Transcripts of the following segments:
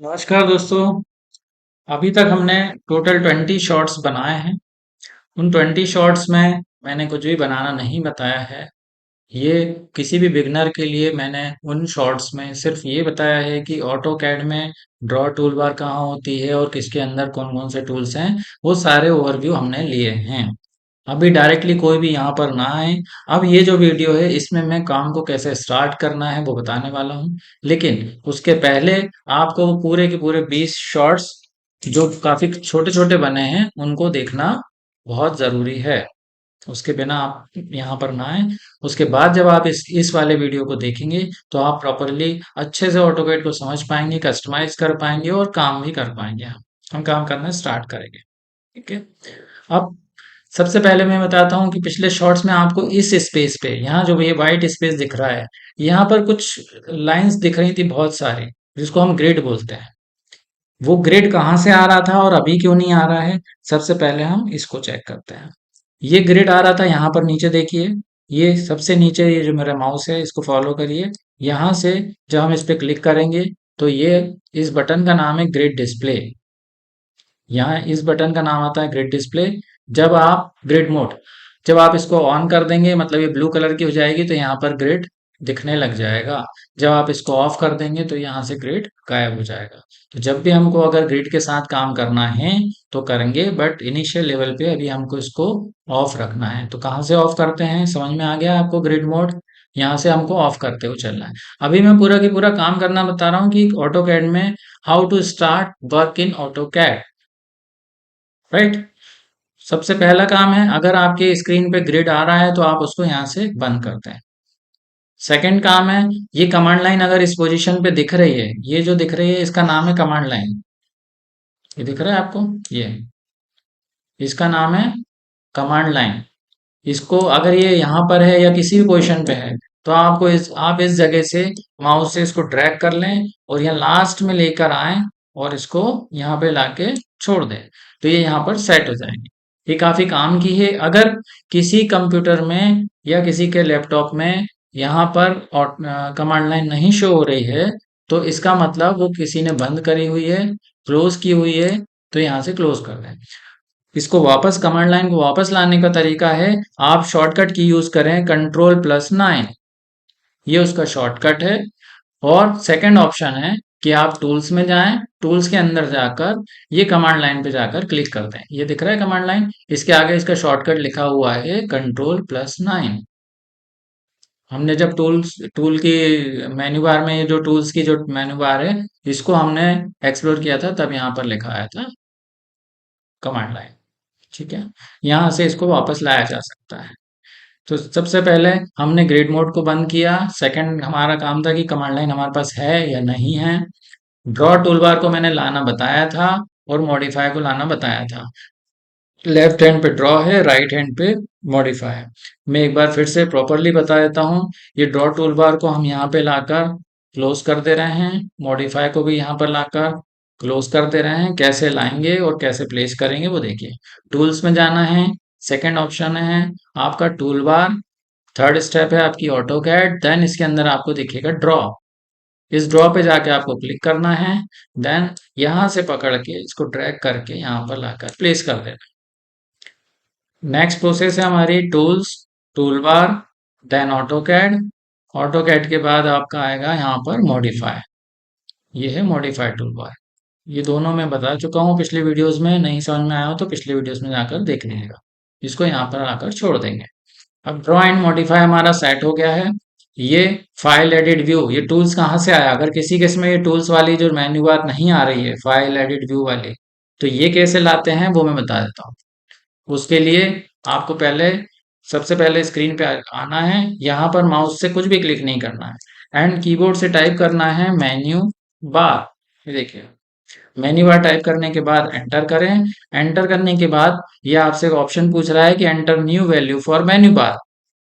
नमस्कार दोस्तों। अभी तक हमने टोटल 20 शॉर्ट्स बनाए हैं। उन 20 शॉर्ट्स में मैंने कुछ भी बनाना नहीं बताया है। ये किसी भी बिगनर के लिए मैंने उन शॉर्ट्स में सिर्फ ये बताया है कि ऑटो कैड में ड्रॉ टूल बार कहाँ होती है और किसके अंदर कौन कौन से टूल्स हैं, वो सारे ओवरव्यू हमने लिए हैं। अभी डायरेक्टली कोई भी यहाँ पर ना आए। अब ये जो वीडियो है इसमें मैं काम को कैसे स्टार्ट करना है वो बताने वाला हूँ। लेकिन उसके पहले आपको वो पूरे के पूरे 20 शॉर्ट्स जो काफी छोटे छोटे बने हैं उनको देखना बहुत जरूरी है। उसके बिना आप यहाँ पर ना आए। उसके बाद जब आप इस वाले वीडियो को देखेंगे तो आप प्रॉपरली अच्छे से ऑटोकैड को समझ पाएंगे, कस्टमाइज कर पाएंगे और काम भी कर पाएंगे। हम काम करना स्टार्ट करेंगे। ठीक है। अब सबसे पहले मैं बताता हूँ कि पिछले शॉर्ट्स में आपको इस स्पेस पे, यहाँ जो ये वाइट स्पेस दिख रहा है, यहाँ पर कुछ लाइंस दिख रही थी बहुत सारी, जिसको हम ग्रिड बोलते हैं। वो ग्रिड कहाँ से आ रहा था और अभी क्यों नहीं आ रहा है? सबसे पहले हम इसको चेक करते हैं। ये ग्रिड आ रहा था यहाँ पर, नीचे देखिए। ये सबसे नीचे, ये जो मेरा माउस है इसको फॉलो करिए। यहाँ से जब हम इस पे क्लिक करेंगे तो ये, इस बटन का नाम है ग्रिड डिस्प्ले। यहाँ इस बटन का नाम आता है ग्रिड डिस्प्ले। जब आप ग्रिड मोड, जब आप इसको ऑन कर देंगे, मतलब ये ब्लू कलर की हो जाएगी, तो यहाँ पर ग्रिड दिखने लग जाएगा। जब आप इसको ऑफ कर देंगे तो यहाँ से ग्रिड गायब हो जाएगा। तो जब भी हमको अगर ग्रिड के साथ काम करना है तो करेंगे, बट इनिशियल लेवल पे अभी हमको इसको ऑफ रखना है। तो कहाँ से ऑफ करते हैं, समझ में आ गया आपको? ग्रिड मोड, यहाँ से हमको ऑफ करते हुए चलना है। अभी मैं पूरा की पूरा काम करना बता रहा हूँ कि ऑटो कैड में how to start work in AutoCAD. Right. सबसे पहला काम है, अगर आपके स्क्रीन पे ग्रिड आ रहा है तो आप उसको यहाँ से बंद करते हैं। सेकंड काम है, ये कमांड लाइन अगर इस पोजीशन पे दिख रही है, ये जो दिख रही है इसका नाम है कमांड लाइन। ये दिख रहा है आपको? ये, इसका नाम है कमांड लाइन। इसको अगर ये यहाँ पर है या किसी भी पोजीशन पे है तो आपको आप इस जगह से माउस से इसको ड्रैग कर लें और यहाँ लास्ट में लेकर आए और इसको यहाँ पे लाके छोड़ दें, तो ये यहाँ पर सेट हो जाएंगे। ये काफी काम की है। अगर किसी कंप्यूटर में या किसी के लैपटॉप में यहाँ पर कमांड लाइन नहीं शो हो रही है तो इसका मतलब वो किसी ने बंद करी हुई है, क्लोज की हुई है। तो यहाँ से क्लोज कर दें। इसको वापस, कमांड लाइन को वापस लाने का तरीका है, आप शॉर्टकट की यूज करें Ctrl+9। ये उसका शॉर्टकट है। और सेकंड ऑप्शन है कि आप टूल्स में जाएं, टूल्स के अंदर जाकर ये कमांड लाइन पे जाकर क्लिक कर दें। ये दिख रहा है कमांड लाइन, इसके आगे इसका शॉर्टकट लिखा हुआ है Ctrl+9। हमने जब टूल की मेन्यू बार में, जो टूल्स की जो मेन्यू बार है, इसको हमने एक्सप्लोर किया था तब यहाँ पर लिखा आया था कमांड लाइन। ठीक है। यहाँ से इसको वापस लाया जा सकता है। तो सबसे पहले हमने ग्रिड मोड को बंद किया। सेकंड हमारा काम था कि कमांड लाइन हमारे पास है या नहीं है। ड्रॉ टूलबार को मैंने लाना बताया था और मॉडिफाई को लाना बताया था। लेफ्ट हैंड पे ड्रॉ है, राइट हैंड पे मॉडिफाई है। मैं एक बार फिर से प्रॉपरली बता देता हूँ। ये ड्रॉ टूलबार को हम यहाँ पे लाकर क्लोज कर दे रहे हैं, मॉडिफाई को भी यहाँ पर लाकर क्लोज कर दे रहे हैं। कैसे लाएंगे और कैसे प्लेस करेंगे वो देखिए। टूल्स में जाना है, सेकंड ऑप्शन है आपका टूल बार। थर्ड स्टेप है आपकी ऑटो कैड, देन इसके अंदर आपको दिखेगा ड्रॉ। इस ड्रॉ पे जाके आपको क्लिक करना है। देन यहाँ से पकड़ के इसको ड्रैग करके यहाँ पर लाकर प्लेस कर देना। नेक्स्ट प्रोसेस है हमारी tools, toolbar, then AutoCAD. AutoCAD के बाद आपका आएगा यहाँ पर मॉडिफाई। ये है मॉडिफाई टूल बार। ये दोनों मैं बता चुका हूँ पिछले वीडियोस में, नहीं समझ में आया हो तो पिछले वीडियोस में जाकर देख लीजिएगा। इसको यहाँ पर आकर छोड़ देंगे। अब ड्रॉ एंड मॉडिफाई हमारा सेट हो गया है। ये फाइल एडिट व्यू, ये टूल्स कहाँ से आया? अगर किसी केस में ये टूल्स वाली जो मेन्यू बार नहीं आ रही है, फाइल एडिट व्यू वाली, तो ये कैसे लाते हैं वो मैं बता देता हूँ। उसके लिए आपको पहले, सबसे पहले स्क्रीन पे आना है। यहाँ पर माउस से कुछ भी क्लिक नहीं करना है एंड कीबोर्ड से टाइप करना है मेन्यू बार। ये देखिए, मेन्यू बार टाइप करने के बाद एंटर करें। एंटर करने के बाद ये आपसे एक ऑप्शन पूछ रहा है कि enter new value for menu bar.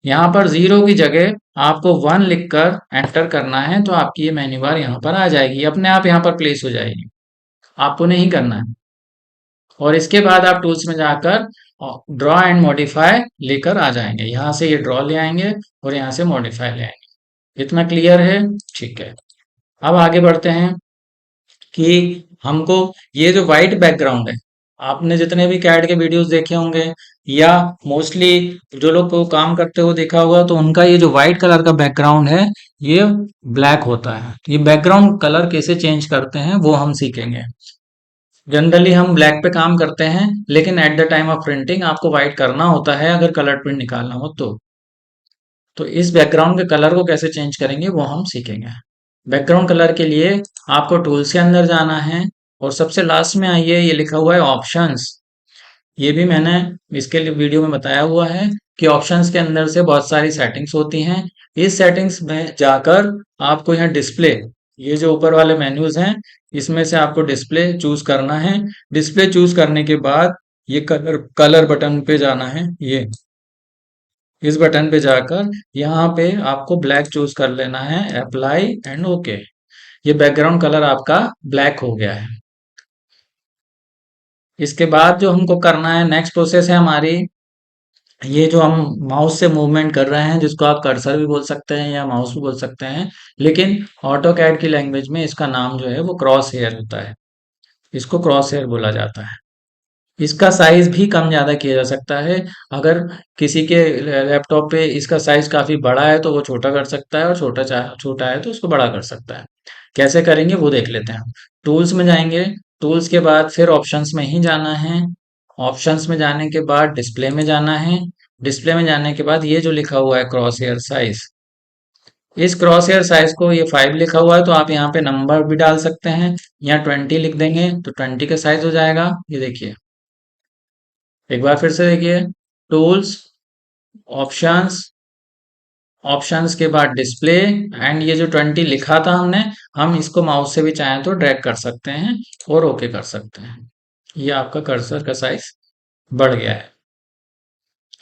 यहाँ पर 0 की जगह आपको 1 लिखकर एंटर करना है, तो आपकी ये मेन्यू बार यहाँ पर आ जाएगी, अपने आप यहाँ पर प्लेस हो जाएगी, आपको नहीं करना है। और इसके बाद आप टूल्स में जाकर ड्रॉ एंड मॉडिफाई लेकर आ जाएंगे। यहाँ से ये ड्रॉ ले आएंगे और यहाँ से मॉडिफाई ले आएंगे। इतना क्लियर है? ठीक है। अब आगे बढ़ते हैं। कि हमको ये जो वाइट बैकग्राउंड है, आपने जितने भी कैड के वीडियोस देखे होंगे या मोस्टली जो लोग को काम करते हुए देखा होगा, तो उनका ये जो वाइट कलर का बैकग्राउंड है, ये ब्लैक होता है। ये बैकग्राउंड कलर कैसे चेंज करते हैं वो हम सीखेंगे। जनरली हम ब्लैक पे काम करते हैं, लेकिन at the time of printing आपको व्हाइट करना होता है अगर कलर प्रिंट निकालना हो तो इस बैकग्राउंड के कलर को कैसे चेंज करेंगे वो हम सीखेंगे। बैकग्राउंड कलर के लिए आपको टूल्स के अंदर जाना है और सबसे लास्ट में आइए, ये लिखा हुआ है ऑप्शंस। ये भी मैंने इसके लिए वीडियो में बताया हुआ है कि ऑप्शंस के अंदर से बहुत सारी सेटिंग्स होती हैं। इस सेटिंग्स में जाकर आपको यहाँ डिस्प्ले, ये जो ऊपर वाले मेन्यूज हैं, इसमें से आपको डिस्प्ले चूज करना है। डिस्प्ले चूज करने के बाद ये कलर कलर बटन पे जाना है। ये इस बटन पे जाकर यहाँ पे आपको ब्लैक चूज कर लेना है, अप्लाई एंड ओके। ये बैकग्राउंड कलर आपका ब्लैक हो गया है। इसके बाद जो हमको करना है, नेक्स्ट प्रोसेस है हमारी, ये जो हम माउस से मूवमेंट कर रहे हैं, जिसको आप कर्सर भी बोल सकते हैं या माउस भी बोल सकते हैं, लेकिन ऑटो कैड की लैंग्वेज में इसका नाम जो है वो क्रॉस हेयर होता है। इसको क्रॉस हेयर बोला जाता है। इसका साइज भी कम ज्यादा किया जा सकता है। अगर किसी के लैपटॉप पे इसका साइज काफी बड़ा है तो वो छोटा कर सकता है, और छोटा है तो उसको बड़ा कर सकता है। कैसे करेंगे वो देख लेते हैं। टूल्स में जाएंगे, टूल्स के बाद फिर ऑप्शंस में ही जाना है। ऑप्शंस में जाने के बाद डिस्प्ले में जाना है। डिस्प्ले में जाने के बाद ये जो लिखा हुआ है क्रॉस हेयर साइज, इस क्रॉस हेयर साइज को, ये 5 लिखा हुआ है तो आप यहाँ पे नंबर भी डाल सकते हैं। यहाँ 20 लिख देंगे तो 20 का साइज हो जाएगा। ये देखिए, एक बार फिर से देखिए, टूल्स, ऑप्शंस, ऑप्शंस के बाद डिस्प्ले, एंड ये जो 20 लिखा था हमने, हम इसको माउस से भी चाहें तो ड्रैग कर सकते हैं और ओके कर सकते हैं। ये आपका कर्सर का साइज बढ़ गया है।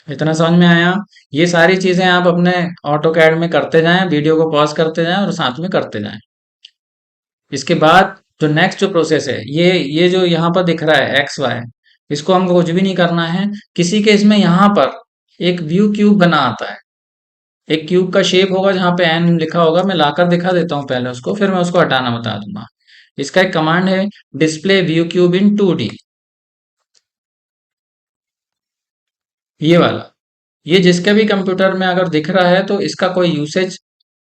इतना समझ में आया? ये सारी चीजें आप अपने ऑटो कैड में करते जाएं, वीडियो को पॉज करते जाएं और साथ में करते जाएं। इसके बाद जो नेक्स्ट जो प्रोसेस है, ये जो यहाँ पर दिख रहा है एक्स वाई, इसको हमको कुछ भी नहीं करना है। किसी के इसमें यहाँ पर एक व्यू क्यूब बना आता है। एक क्यूब का शेप होगा जहाँ पे एन लिखा होगा। मैं लाकर दिखा देता हूँ पहले उसको, फिर मैं उसको हटाना बता दूंगा। इसका एक कमांड है, display view cube in 2D। ये वाला, ये जिसके भी कंप्यूटर में अगर दिख रहा है तो इसका कोई यूसेज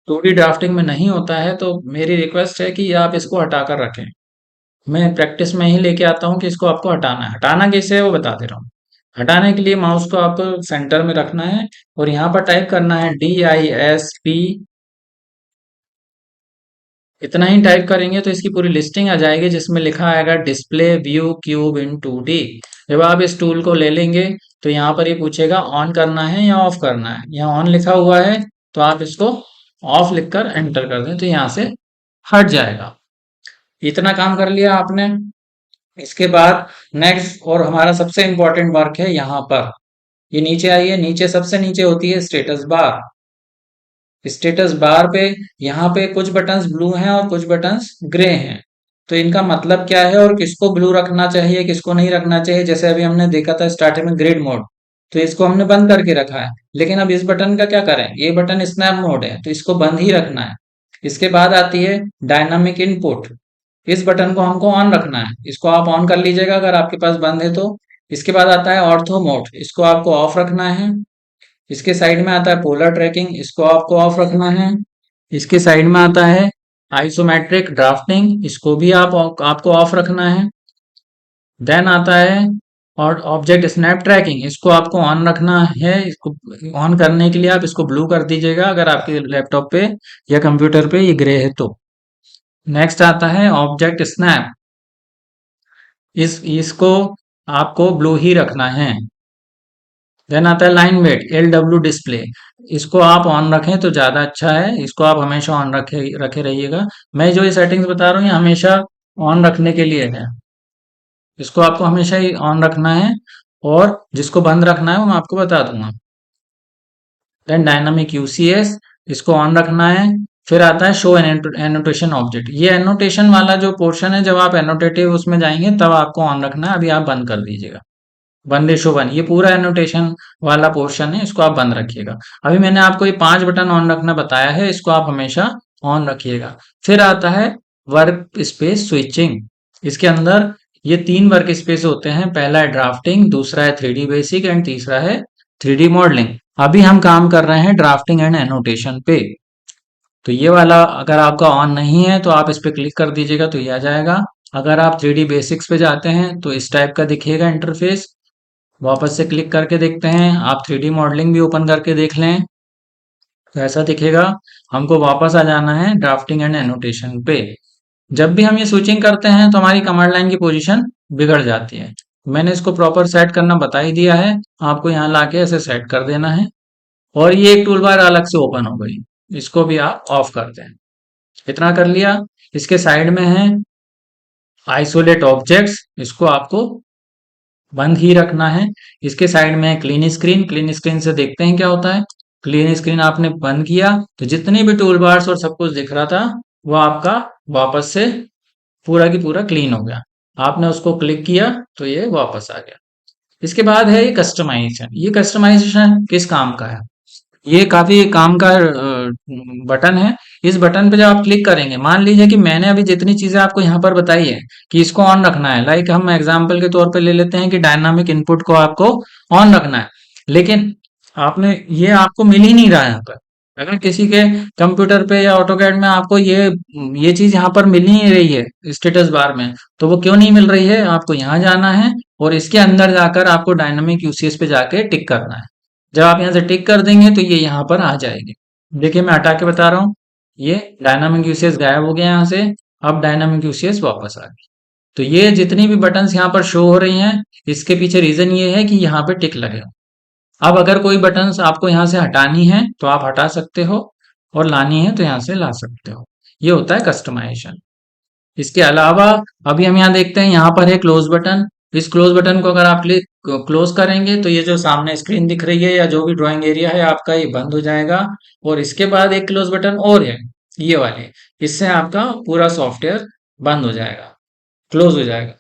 2D ड्राफ्टिंग में नहीं होता है, तो मेरी रिक्वेस्ट है कि आप इसको हटाकर रखें। मैं प्रैक्टिस में ही लेके आता हूँ कि इसको आपको हटाना है। हटाना कैसे है वो बता दे रहा हूँ। हटाने के लिए माउस को आपको सेंटर में रखना है और यहाँ पर टाइप करना है DISP। इतना ही टाइप करेंगे तो इसकी पूरी लिस्टिंग आ जाएगी, जिसमें लिखा आएगा display view cube in 2D। जब आप इस टूल को ले लेंगे तो यहाँ पर ये पूछेगा ऑन करना है या ऑफ करना है। यहाँ ऑन लिखा हुआ है तो आप इसको ऑफ लिखकर एंटर कर दें तो यहाँ से हट जाएगा। इतना काम कर लिया आपने। इसके बाद नेक्स्ट और हमारा सबसे इंपॉर्टेंट वर्क है यहाँ पर। ये नीचे आइए, नीचे सबसे नीचे होती है स्टेटस बार। स्टेटस बार पे यहाँ पे कुछ बटन्स ब्लू हैं और कुछ बटन्स ग्रे हैं। तो इनका मतलब क्या है और किसको ब्लू रखना चाहिए किसको नहीं रखना चाहिए, जैसे अभी हमने देखा था स्टार्टिंग में ग्रिड मोड, तो इसको हमने बंद करके रखा है। लेकिन अब इस बटन का क्या करें, ये बटन स्नैप मोड है तो इसको बंद ही रखना है। इसके बाद आती है डायनामिक इनपुट। इस बटन को हमको ऑन रखना है, इसको आप ऑन कर लीजिएगा अगर आपके पास बंद है तो। इसके बाद आता है ऑर्थो मोड, इसको आपको ऑफ रखना है। इसके साइड में आता है पोलर ट्रैकिंग, इसको आपको ऑफ रखना है। इसके साइड में आता है आइसोमेट्रिक ड्राफ्टिंग, इसको भी आपको ऑफ रखना है। देन आता है और ऑब्जेक्ट स्नैप ट्रैकिंग, इसको आपको ऑन रखना है। इसको ऑन करने के लिए आप इसको ब्लू कर दीजिएगा अगर आपके लैपटॉप पे या कंप्यूटर पे ये ग्रे है तो। नेक्स्ट आता है ऑब्जेक्ट स्नैप, इसको आपको ब्लू ही रखना है। देन आता है लाइन वेट LW डिस्प्ले, इसको आप ऑन रखें तो ज्यादा अच्छा है, इसको आप हमेशा ऑन रखे रखे रहिएगा। मैं जो ये सेटिंग्स बता रहा हूँ ये हमेशा ऑन रखने के लिए है, इसको आपको हमेशा ही ऑन रखना है। और जिसको बंद रखना है वो मैं आपको बता दूंगा। देन डायनामिक UCS, इसको ऑन रखना है। फिर आता है शो एनोटेशन ऑब्जेक्ट, ये एनोटेशन वाला जो पोर्शन है, जब आप एनोटेटिव उसमें जाएंगे तब आपको ऑन रखना है, अभी आप बंद कर दीजिएगा। बंदे शो बन, ये पूरा एनोटेशन वाला पोर्शन है, इसको आप बंद रखिएगा। अभी मैंने आपको ये 5 बटन ऑन रखना बताया है, इसको आप हमेशा ऑन रखिएगा। फिर आता है वर्क स्पेस स्विचिंग। इसके अंदर ये 3 वर्क स्पेस होते हैं। पहला है ड्राफ्टिंग, दूसरा है 3D बेसिक एंड तीसरा है 3D मॉडलिंग। अभी हम काम कर रहे हैं ड्राफ्टिंग एंड एनोटेशन पे। तो ये वाला अगर आपका ऑन नहीं है तो आप इस पे क्लिक कर दीजिएगा तो ये आ जाएगा। अगर आप 3D बेसिक्स पे जाते हैं तो इस टाइप का दिखेगा इंटरफेस। वापस से क्लिक करके देखते हैं, आप 3D मॉडलिंग भी ओपन करके देख लें तो ऐसा दिखेगा। हमको वापस आ जाना है ड्राफ्टिंग एंड एनोटेशन पे। जब भी हम ये स्विचिंग करते हैं तो हमारी कमांड लाइन की पोजीशन बिगड़ जाती है। मैंने इसको प्रॉपर सेट करना बता ही दिया है, आपको यहाँ लाके ऐसे सेट कर देना है। और ये एक टूल बार अलग से ओपन हो गई, इसको भी आप ऑफ कर दें। इतना कर लिया। इसके साइड में है आइसोलेट ऑब्जेक्ट्स, इसको आपको बंद ही रखना है। इसके साइड में है क्लीन स्क्रीन, क्लीन स्क्रीन से देखते हैं क्या होता है। क्लीन स्क्रीन आपने बंद किया तो जितने भी टूल बार्स और सब कुछ दिख रहा था वो आपका वापस से पूरा की पूरा क्लीन हो गया। आपने उसको क्लिक किया तो ये वापस आ गया। इसके बाद है ये कस्टमाइजेशन। ये कस्टमाइजेशन किस काम का है? ये काफी काम का बटन है। इस बटन पे जब आप क्लिक करेंगे, मान लीजिए कि मैंने अभी जितनी चीजें आपको यहाँ पर बताई है कि इसको ऑन रखना है, लाइक हम एग्जांपल के तौर पे ले लेते हैं कि डायनामिक इनपुट को आपको ऑन रखना है, लेकिन आपने ये आपको मिल ही नहीं रहा है यहाँ पर। अगर किसी के कंप्यूटर पे या ऑटोकैड में आपको ये चीज यहाँ पर मिल ही नहीं रही है स्टेटस बार में, तो वो क्यों नहीं मिल रही है? आपको यहाँ जाना है और इसके अंदर जाकर आपको डायनामिक यूसीएस पे जाके टिक करना है। जब आप यहाँ से टिक कर देंगे तो ये यहाँ पर आ जाएगी। देखिए मैं हटा के बता रहा हूँ, ये डायनामिक यूसीएस गायब हो गया यहाँ से। अब डायनामिक यूसीएस वापस आ गई। तो ये जितनी भी बटन्स यहाँ पर शो हो रही हैं, इसके पीछे रीजन ये है कि यहाँ पे टिक लगे हो। अब अगर कोई बटन्स आपको यहाँ से हटानी है तो आप हटा सकते हो, और लानी है तो यहाँ से ला सकते हो। ये होता है कस्टमाइजेशन। इसके अलावा अभी हम यहाँ देखते हैं, यहाँ पर है क्लोज बटन। इस क्लोज बटन को अगर आप क्लिक क्लोज करेंगे तो ये जो सामने स्क्रीन दिख रही है या जो भी ड्राइंग एरिया है आपका, ये बंद हो जाएगा। और इसके बाद एक क्लोज बटन और है, ये वाले, इससे आपका पूरा सॉफ्टवेयर बंद हो जाएगा, क्लोज हो जाएगा।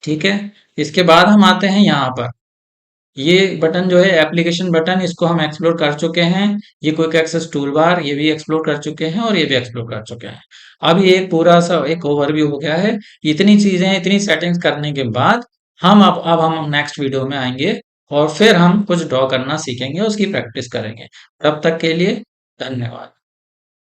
ठीक है। इसके बाद हम आते हैं यहाँ पर, ये बटन जो है एप्लीकेशन बटन, इसको हम एक्सप्लोर कर चुके हैं। ये क्विक एक्सेस टूल बार, ये भी एक्सप्लोर कर चुके हैं और ये भी एक्सप्लोर कर चुके हैं। अब ये एक पूरा सा एक ओवरव्यू हो गया है। इतनी चीजें, इतनी सेटिंग्स करने के बाद अब हम नेक्स्ट वीडियो में आएंगे और फिर हम कुछ ड्रॉ करना सीखेंगे, उसकी प्रैक्टिस करेंगे। तब तक के लिए धन्यवाद।